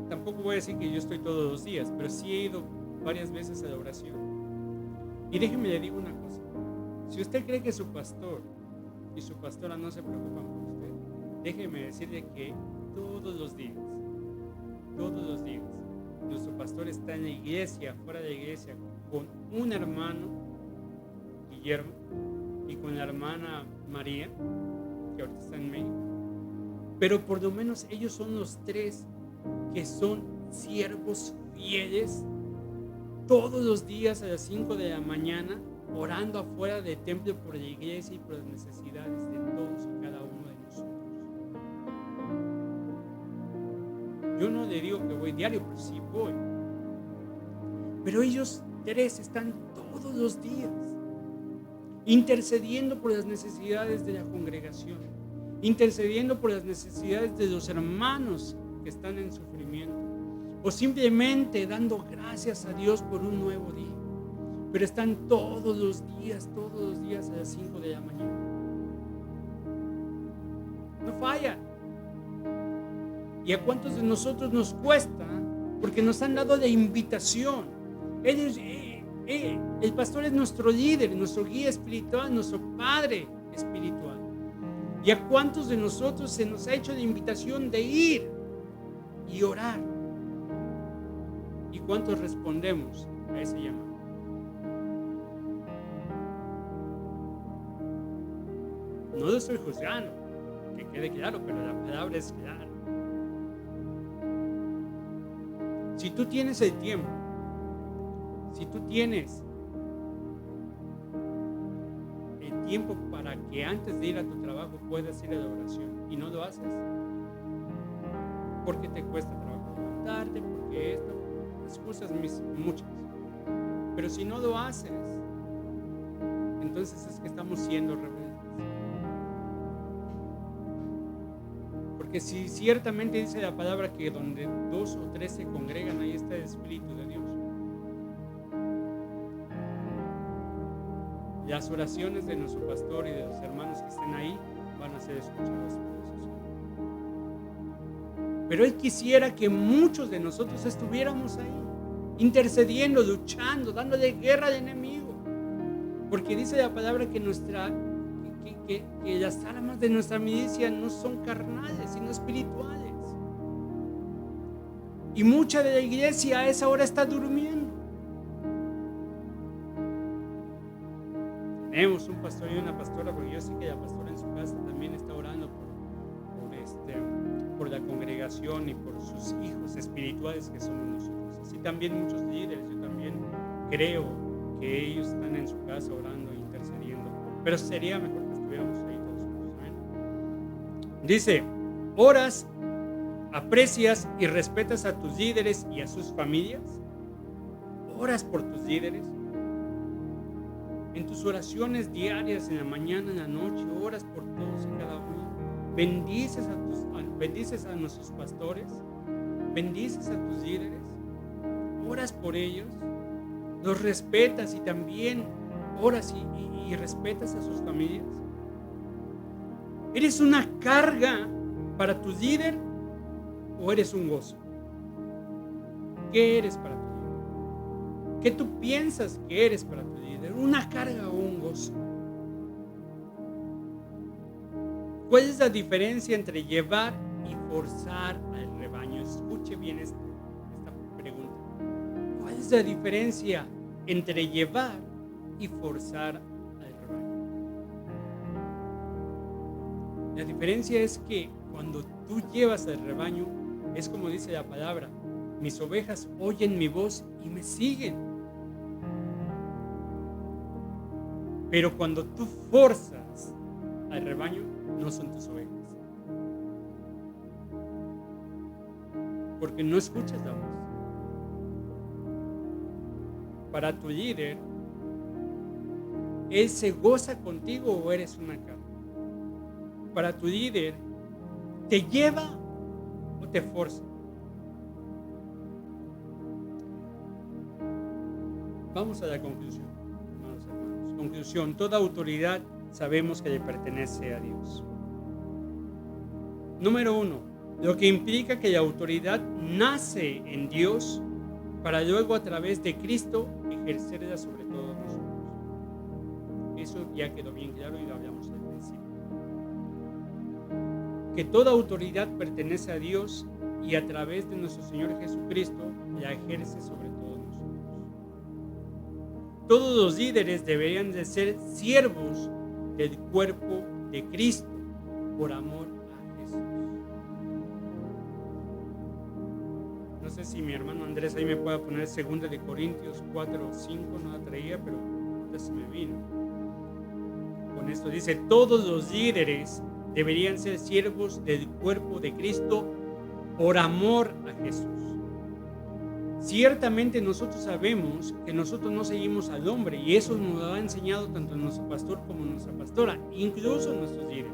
tampoco voy a decir que yo estoy todos los días, pero sí he ido varias veces a la oración. Y déjeme le digo una cosa. Si usted cree que su pastor y su pastora no se preocupan por usted, déjeme decirle que todos los días, nuestro pastor está en la iglesia, fuera de la iglesia, con un hermano, Guillermo, y con la hermana María, que ahorita está en México. Pero por lo menos ellos son los tres que son siervos fieles todos los días a las 5 de la mañana, orando afuera del templo por la iglesia y por las necesidades de todos y cada uno de nosotros. Yo no le digo que voy diario, pero sí voy. Pero ellos tres están todos los días intercediendo por las necesidades de la congregación, intercediendo por las necesidades de los hermanos que están en sufrimiento, o simplemente dando gracias a Dios por un nuevo día. Pero están todos los días a las 5 de la mañana. No fallan. ¿Y a cuántos de nosotros nos cuesta? Porque nos han dado la invitación. El pastor es nuestro líder, nuestro guía espiritual, nuestro padre espiritual. ¿Y a cuántos de nosotros se nos ha hecho la invitación de ir y orar? ¿Y cuántos respondemos a ese llamado? No lo estoy juzgando, que quede claro, pero la palabra es clara. Si tú tienes el tiempo, si tú tienes el tiempo para que antes de ir a tu trabajo puedas ir a la oración y no lo haces, porque te cuesta trabajo levantarte, porque esto, excusas muchas. Pero si no lo haces, entonces es que estamos siendo rebeldes. Porque si ciertamente dice la palabra que donde 2 o 3 se congregan, ahí está el Espíritu de Dios. Las oraciones de nuestro pastor y de los hermanos que estén ahí van a ser escuchadas por Dios. Pero Él quisiera que muchos de nosotros estuviéramos ahí, intercediendo, luchando, dándole guerra al enemigo. Porque dice la palabra que que las armas de nuestra milicia no son carnales, sino espirituales. Y mucha de la iglesia a esa hora está durmiendo. Tenemos un pastor y una pastora, porque yo sé que la pastora en su casa también está orando por la congregación y por sus hijos espirituales que somos nosotros. Así también muchos líderes, yo también creo que ellos están en su casa orando e intercediendo. Pero sería mejor que estuviéramos ahí todos juntos. ¿Amén? Dice, oras, aprecias y respetas a tus líderes y a sus familias. Oras por tus líderes. En tus oraciones diarias, en la mañana, en la noche, oras por todos y cada uno. Bendices a nuestros pastores, bendices a tus líderes, oras por ellos, los respetas y también oras y respetas a sus familias. ¿Eres una carga para tu líder o eres un gozo? ¿Qué eres para tu líder? ¿Qué tú piensas que eres para tu líder? ¿Una carga o un gozo? ¿Cuál es la diferencia entre llevar y forzar al rebaño? Escuche bien esta pregunta. ¿Cuál es la diferencia entre llevar y forzar al rebaño? La diferencia es que cuando tú llevas al rebaño, es como dice la palabra, mis ovejas oyen mi voz y me siguen. Pero cuando tú forzas al rebaño, no son tus ovejas. Porque no escuchas la voz. Para tu líder, ¿él se goza contigo o eres una carga? Para tu líder, ¿te lleva o te forza? Vamos a la conclusión, hermanos. Conclusión, toda autoridad sabemos que le pertenece a Dios. Número 1, lo que implica que la autoridad nace en Dios para luego a través de Cristo ejercerla sobre todos nosotros. Eso ya quedó bien claro y lo hablamos al principio. Que toda autoridad pertenece a Dios y a través de nuestro Señor Jesucristo la ejerce sobre todos nosotros. Todos los líderes deberían de ser siervos del cuerpo de Cristo por amor a Jesús. No sé si mi hermano Andrés ahí me pueda poner 2 de Corintios 4 o 5, no la traía, pero ahorita se me vino. Con esto dice, todos los líderes deberían ser siervos del cuerpo de Cristo por amor a Jesús. Ciertamente nosotros sabemos que nosotros no seguimos al hombre y eso nos lo ha enseñado tanto nuestro pastor como nuestra pastora, incluso nuestros líderes.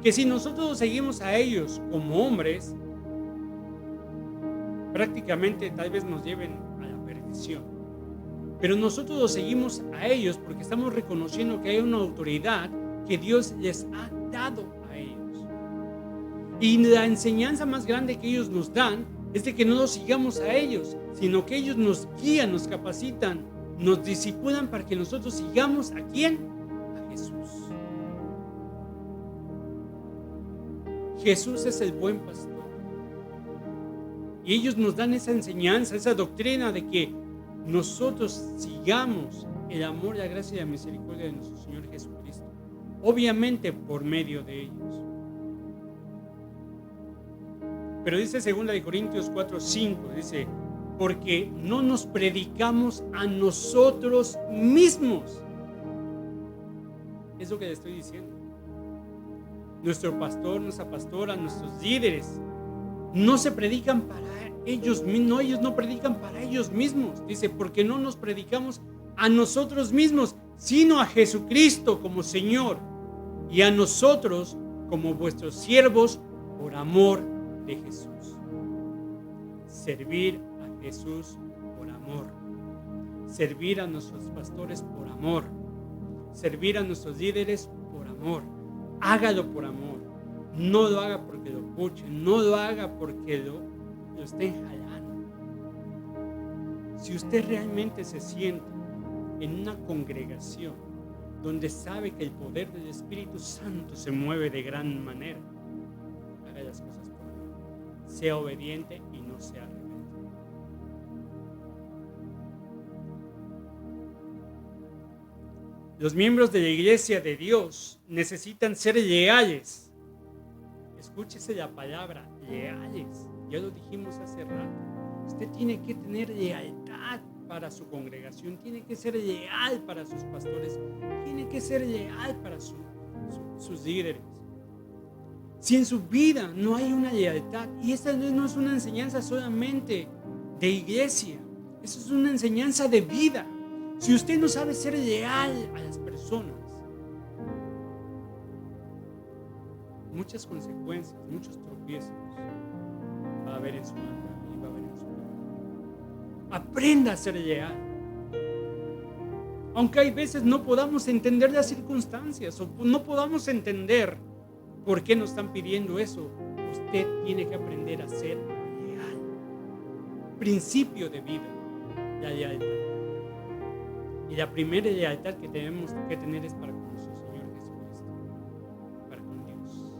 Que si nosotros seguimos a ellos como hombres, prácticamente tal vez nos lleven a la perdición. Pero nosotros los seguimos a ellos porque estamos reconociendo que hay una autoridad que Dios les ha dado a ellos. Y la enseñanza más grande que ellos nos dan es de que no los sigamos a ellos, sino que ellos nos guían, nos capacitan, nos discipulan para que nosotros sigamos ¿a quién? A Jesús. Jesús es el buen pastor. Y ellos nos dan esa enseñanza, esa doctrina de que nosotros sigamos el amor, la gracia y la misericordia de nuestro Señor Jesucristo. Obviamente por medio de ellos. Pero dice 2 de Corintios 4:5, dice, porque no nos predicamos a nosotros mismos. Es lo que le estoy diciendo. Nuestro pastor, nuestra pastora, nuestros líderes no se predican para ellos mismos, ellos no predican para ellos mismos. Dice, porque no nos predicamos a nosotros mismos, sino a Jesucristo como Señor y a nosotros como vuestros siervos por amor de Jesús. Servir a Jesús por amor. Servir a nuestros pastores por amor. Servir a nuestros líderes por amor. Hágalo por amor. No lo haga porque lo escuchen, no lo haga porque lo estén jalando. Si usted realmente se siente en una congregación donde sabe que el poder del Espíritu Santo se mueve de gran manera, haga las cosas por amor. Sea obediente y no sea rebelde. Los miembros de la iglesia de Dios necesitan ser leales. Escúchese la palabra, leales. Ya lo dijimos hace rato. Usted tiene que tener lealtad para su congregación, tiene que ser leal para sus pastores, tiene que ser leal para sus líderes. Si en su vida no hay una lealtad, y esta no es una enseñanza solamente de iglesia, eso es una enseñanza de vida. Si usted no sabe ser leal a las personas, muchas consecuencias, muchos tropiezos va a haber en su vida y va a haber en su vida. Aprenda a ser leal. Aunque hay veces no podamos entender las circunstancias o no podamos entender por qué nos están pidiendo eso, usted tiene que aprender a ser leal. Principio de vida, la lealtad. Y la primera lealtad que tenemos que tener es para con nuestro Señor Jesucristo, para con Dios.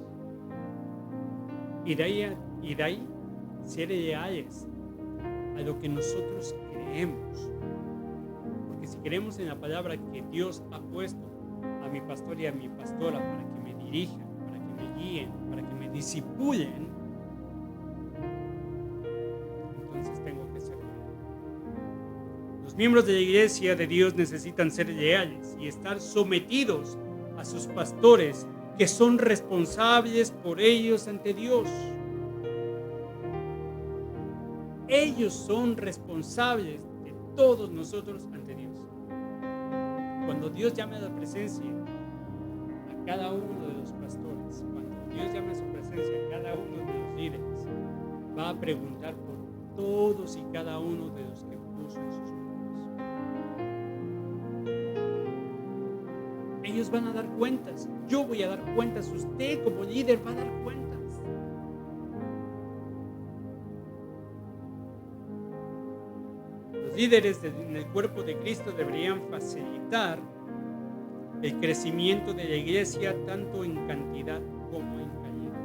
Y de ahí ser leales a lo que nosotros creemos. Porque si creemos en la palabra que Dios ha puesto a mi pastor y a mi pastora para que me dirijan, para que me guíen, para que me discipulen, entonces tengo que ser leal. Los miembros de la iglesia de Dios necesitan ser leales y estar sometidos a sus pastores, que son responsables por ellos ante Dios. Ellos son responsables de todos nosotros ante Dios. Cuando Dios llame a la presencia a cada uno de los pastores, cuando Dios llame a su presencia a cada uno de los líderes, va a preguntar por todos y cada uno de los que puso en sus manos. ellos van a dar cuentas, yo voy a dar cuentas, usted como líder va a dar cuentas. Los líderes en el cuerpo de Cristo deberían facilitar el crecimiento de la iglesia tanto en cantidad como en calidad.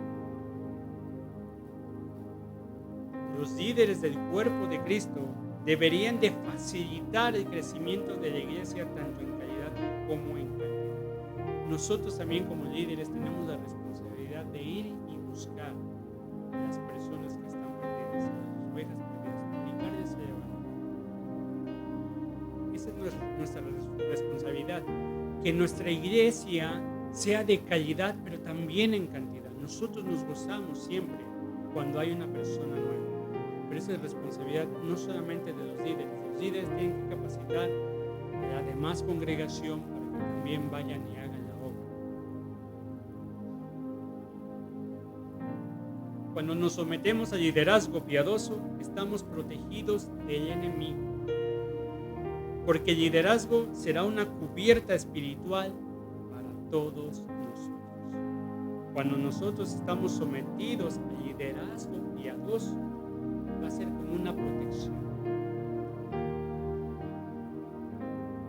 Los líderes del cuerpo de Cristo deberían de facilitar el crecimiento de la iglesia tanto en calidad como en cantidad. Nosotros también como líderes tenemos la responsabilidad de ir y buscar a las personas que están perdidas, a las ovejas perdidas, predicarles el evangelio. Esa es nuestra responsabilidad. Que nuestra iglesia sea de calidad, pero también en cantidad. Nosotros nos gozamos siempre cuando hay una persona nueva, pero esa es responsabilidad no solamente de los líderes. Los líderes tienen que capacitar a la demás congregación para que también vayan y hagan la obra. Cuando nos sometemos al liderazgo piadoso, estamos protegidos del enemigo. Porque el liderazgo será una cubierta espiritual para todos nosotros. Cuando nosotros estamos sometidos al liderazgo piadoso, va a ser como una protección.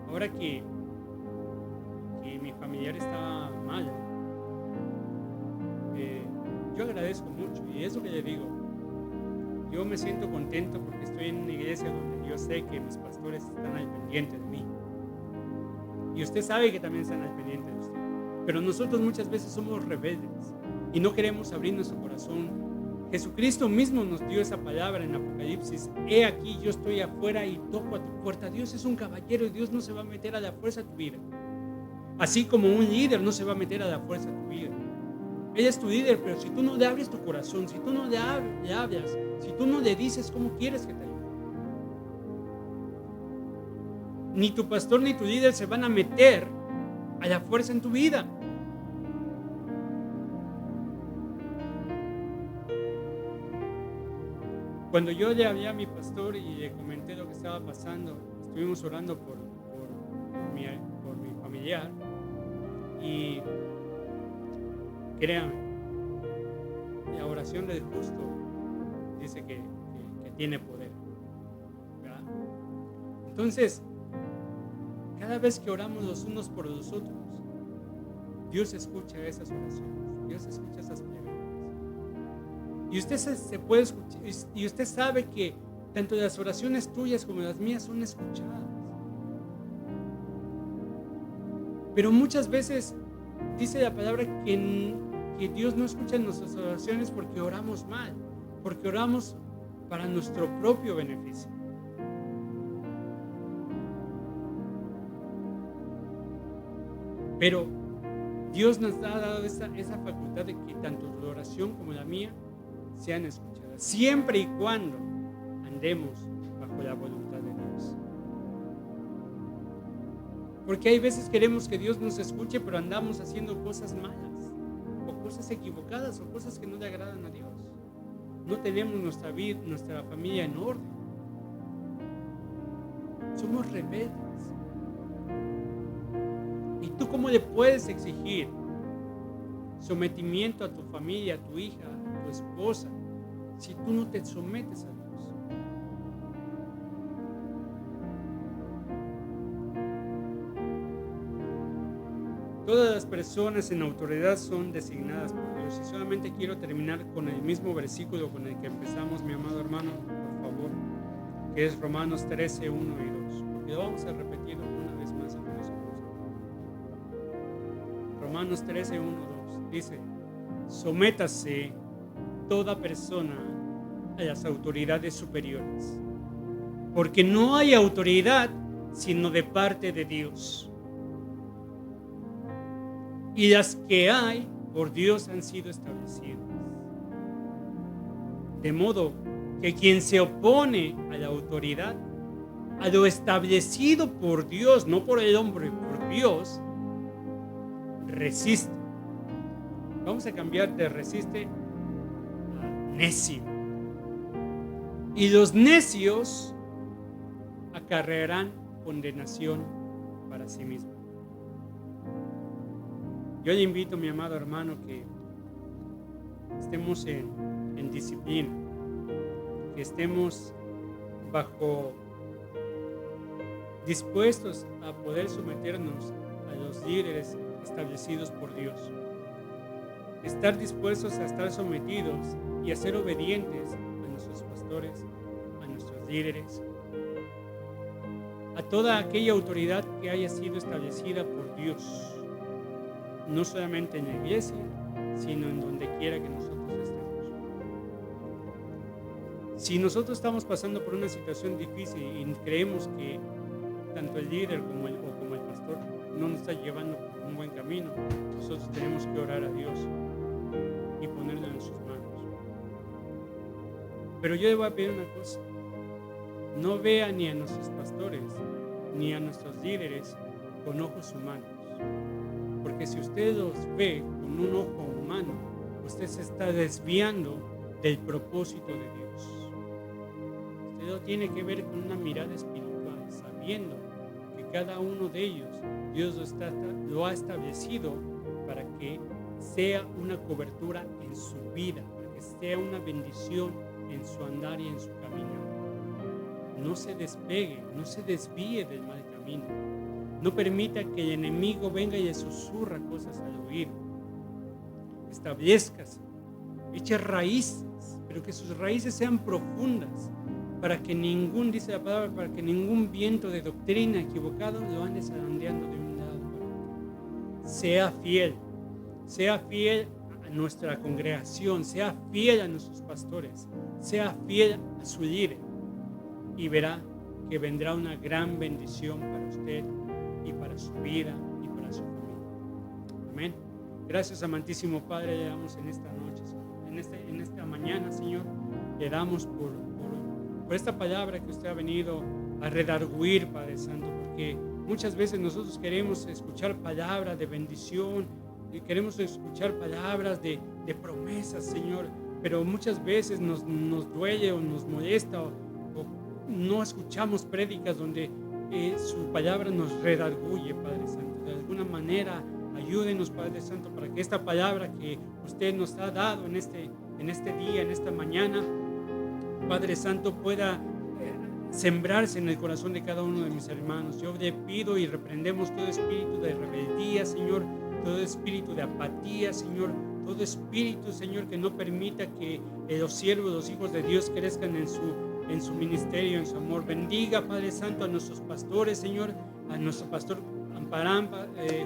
Ahora que mi familiar estaba mal, yo agradezco mucho, y es lo que le digo. Yo me siento contento porque estoy en una iglesia donde yo sé que mis pastores están al pendiente de mí. Y usted sabe que también están al pendiente de usted. Pero nosotros muchas veces somos rebeldes y no queremos abrir nuestro corazón. Jesucristo mismo nos dio esa palabra en Apocalipsis: he aquí, yo estoy afuera y toco a tu puerta. Dios es un caballero y Dios no se va a meter a la fuerza a tu vida. Así como un líder no se va a meter a la fuerza a tu vida. Él es tu líder, pero si tú no le abres tu corazón, si tú no le hablas, si tú no le dices cómo quieres que te ayude, ni tu pastor ni tu líder se van a meter a la fuerza en tu vida. Cuando yo le hablé a mi pastor y le comenté lo que estaba pasando, estuvimos orando por mi familiar, y créame, la oración del justo dice que tiene poder, ¿verdad? Entonces, cada vez que oramos los unos por los otros, Dios escucha esas oraciones, Dios escucha esas plegarias. Y usted se puede escuchar, y usted sabe que tanto las oraciones tuyas como las mías son escuchadas. Pero muchas veces dice la palabra que Dios no escucha nuestras oraciones porque oramos mal, porque oramos para nuestro propio beneficio. Pero Dios nos ha dado esa facultad de que tanto tu oración como la mía sean escuchadas, siempre y cuando andemos bajo la voluntad de Dios. Porque hay veces queremos que Dios nos escuche, pero andamos haciendo cosas malas, o cosas equivocadas, o cosas que no le agradan a Dios. No tenemos nuestra vida, nuestra familia en orden. Somos rebeldes. ¿Y tú cómo le puedes exigir sometimiento a tu familia, a tu hija, a tu esposa, si tú no te sometes a Dios? Todas las personas en autoridad son designadas por Dios. Y solamente quiero terminar con el mismo versículo con el que empezamos, mi amado hermano, por favor, que es Romanos 13, 1 y 2. Porque lo vamos a repetir una vez más. Romanos 13, 1, 2. Dice: sométase toda persona a las autoridades superiores, porque no hay autoridad sino de parte de Dios. Y las que hay por Dios han sido establecidas. De modo que quien se opone a la autoridad, a lo establecido por Dios, no por el hombre, por Dios, resiste. Vamos a cambiar de resiste a necio. Y los necios acarrearán condenación para sí mismos. Yo le invito, mi amado hermano, que estemos en disciplina, que estemos bajo dispuestos a poder someternos a los líderes establecidos por Dios. Estar dispuestos a estar sometidos y a ser obedientes a nuestros pastores, a nuestros líderes, a toda aquella autoridad que haya sido establecida por Dios, no solamente en la iglesia, sino en donde quiera que nosotros estemos. Si nosotros estamos pasando por una situación difícil y creemos que tanto el líder como el pastor no nos está llevando por un buen camino, nosotros tenemos que orar a Dios y ponerlo en sus manos. Pero yo le voy a pedir una cosa: no vea ni a nuestros pastores ni a nuestros líderes con ojos humanos, porque si usted los ve con un ojo humano, usted se está desviando del propósito de Dios. Usted lo tiene que ver con una mirada espiritual, sabiendo que cada uno de ellos Dios lo ha establecido para que sea una cobertura en su vida, para que sea una bendición en su andar y en su caminar. No se despegue, no se desvíe del mal camino. No permita que el enemigo venga y le susurra cosas al oído. Establezcase, eche raíces, pero que sus raíces sean profundas, para que dice la palabra, para que ningún viento de doctrina equivocado lo ande zarandeando de un lado para otro. Sea fiel a nuestra congregación, sea fiel a nuestros pastores, sea fiel a su líder, y verá que vendrá una gran bendición para usted y para su vida y para su familia. Amén. Gracias, amantísimo Padre, le damos en esta noche, en esta mañana, Señor, le damos por esta palabra que usted ha venido a redarguir, Padre Santo, porque muchas veces nosotros queremos escuchar palabras de bendición, y queremos escuchar palabras de promesas, Señor, pero muchas veces nos duele o nos molesta o no escuchamos prédicas donde su palabra nos redarguye, Padre Santo. De alguna manera, ayúdenos, Padre Santo, para que esta palabra que usted nos ha dado en este día, en esta mañana, Padre Santo, pueda sembrarse en el corazón de cada uno de mis hermanos. Yo le pido y reprendemos todo espíritu de rebeldía, Señor, todo espíritu de apatía, Señor, todo espíritu, Señor, que no permita que los siervos, los hijos de Dios crezcan en su ministerio, en su amor. Bendiga, Padre Santo, a nuestros pastores, Señor, a nuestro pastor Amparán,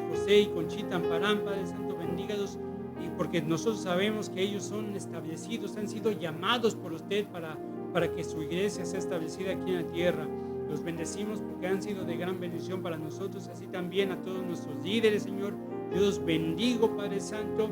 José y Conchita Amparán, Padre Santo, bendígalos, y porque nosotros sabemos que ellos son establecidos, han sido llamados por usted para que su iglesia sea establecida aquí en la tierra. Los bendecimos porque han sido de gran bendición para nosotros, así también a todos nuestros líderes, Señor. Yo los bendigo, Padre Santo,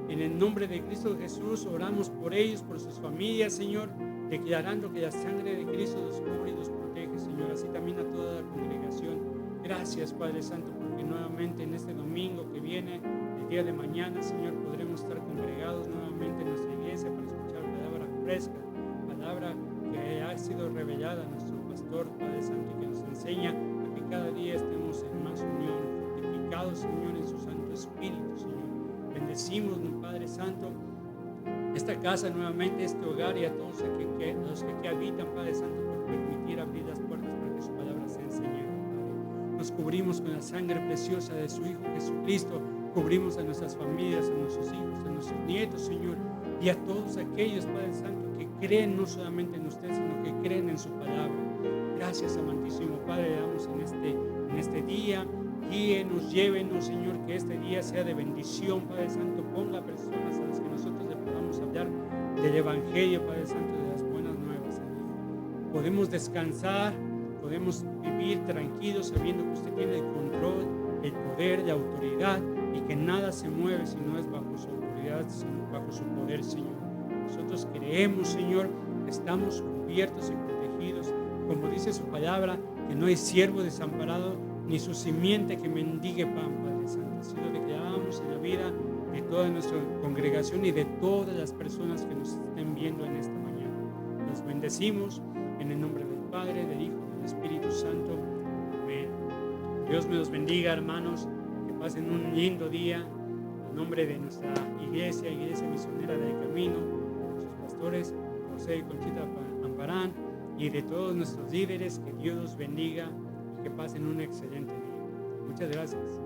en el nombre de Cristo Jesús. Oramos por ellos, por sus familias, Señor, declarando que la sangre de Cristo los cubre y los protege, Señor, así también a toda la congregación. Gracias, Padre Santo, porque nuevamente en este domingo que viene, el día de mañana, Señor, podremos estar congregados nuevamente en nuestra iglesia para escuchar palabra fresca, palabra que ha sido revelada a nuestro pastor, Padre Santo, y que nos enseña a que cada día estemos en más unión, fortificados, Señor, en su Santo Espíritu, Señor. Bendecimos, Padre Santo, esta casa nuevamente, este hogar, y a todos los que aquí habitan, Padre Santo, por permitir abrir las puertas para que su palabra sea enseñada, Padre. Nos cubrimos con la sangre preciosa de su Hijo Jesucristo, cubrimos a nuestras familias, a nuestros hijos, a nuestros nietos, Señor, y a todos aquellos, Padre Santo, que creen no solamente en usted, sino que creen en su palabra. Gracias, amantísimo Padre, le damos en este día. Guíenos, llévenos, Señor, que este día sea de bendición, Padre Santo. Ponga personas a las que nosotros le podamos hablar del Evangelio, Padre Santo, de las buenas nuevas, Señor. Podemos descansar, podemos vivir tranquilos sabiendo que usted tiene el control, el poder, la autoridad, y que nada se mueve si no es bajo su autoridad, sino bajo su poder, Señor. Nosotros creemos, Señor, que estamos cubiertos y protegidos, como dice su palabra, que no hay siervo desamparado ni su simiente que mendigue pan, Padre Santo. Así lo declaramos en la vida de toda nuestra congregación y de todas las personas que nos estén viendo en esta mañana. Los bendecimos en el nombre del Padre, del Hijo y del Espíritu Santo. Amén. Dios me los bendiga, hermanos. Que pasen un lindo día. En nombre de nuestra iglesia, Iglesia Misionera del Camino, de nuestros pastores, José y Conchita Amparán, y de todos nuestros líderes, que Dios los bendiga y que pasen un excelente día. Muchas gracias.